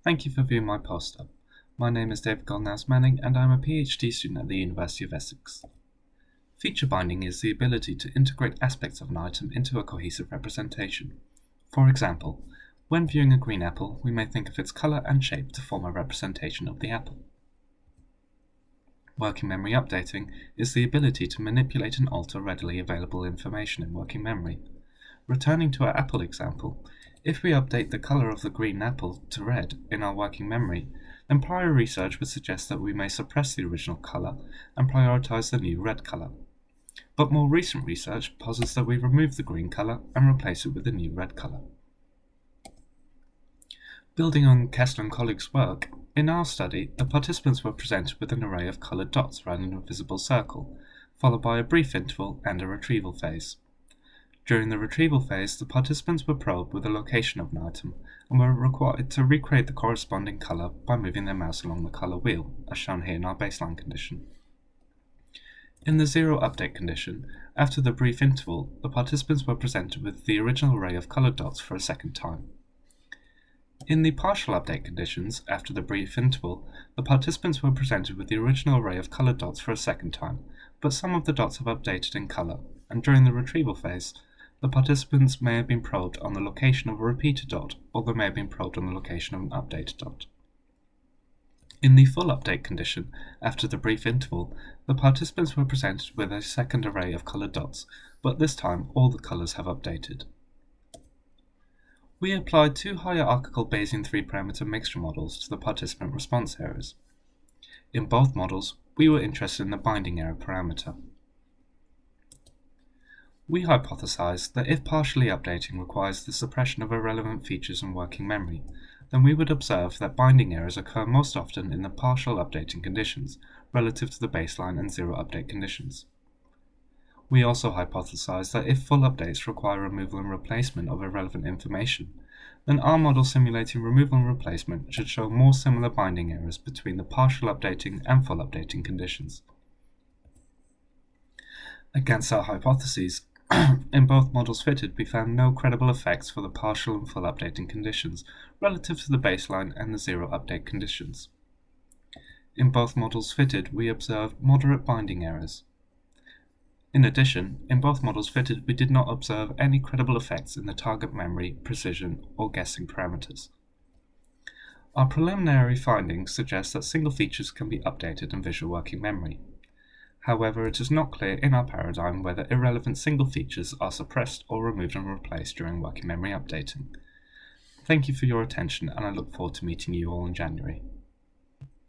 Thank you for viewing my poster. My name is David Goldenhaus Manning and I'm a PhD student at the University of Essex. Feature binding is the ability to integrate aspects of an item into a cohesive representation. For example, when viewing a green apple, we may think of its colour and shape to form a representation of the apple. Working memory updating is the ability to manipulate and alter readily available information in working memory. Returning to our apple example, if we update the colour of the green apple to red in our working memory, then prior research would suggest that we may suppress the original colour and prioritise the new red colour. But more recent research posits that we remove the green colour and replace it with the new red colour. Building on Kessler and colleagues' work, in our study, the participants were presented with an array of coloured dots around an invisible circle, followed by a brief interval and a retrieval phase. During the retrieval phase, the participants were probed with the location of an item and were required to recreate the corresponding colour by moving their mouse along the colour wheel, as shown here in our baseline condition. In the zero update condition, after the brief interval, the participants were presented with the original array of coloured dots for a second time. In the partial update conditions, after the brief interval, the participants were presented with the original array of coloured dots for a second time, but some of the dots have updated in colour, and during the retrieval phase, the participants may have been probed on the location of a repeated dot, or they may have been probed on the location of an updated dot. In the full update condition, after the brief interval, the participants were presented with a second array of coloured dots, but this time all the colours have updated. We applied two hierarchical Bayesian three-parameter mixture models to the participant response errors. In both models, we were interested in the binding error parameter. We hypothesized that if partially updating requires the suppression of irrelevant features in working memory, then we would observe that binding errors occur most often in the partial updating conditions relative to the baseline and zero update conditions. We also hypothesized that if full updates require removal and replacement of irrelevant information, then our model simulating removal and replacement should show more similar binding errors between the partial updating and full updating conditions. Against our hypotheses, in both models fitted, we found no credible effects for the partial and full updating conditions relative to the baseline and the zero update conditions. In both models fitted, we observed moderate binding errors. In addition, in both models fitted, we did not observe any credible effects in the target memory, precision, or guessing parameters. Our preliminary findings suggest that single features can be updated in visual working memory. However, it is not clear in our paradigm whether irrelevant single features are suppressed or removed and replaced during working memory updating. Thank you for your attention, and I look forward to meeting you all in January.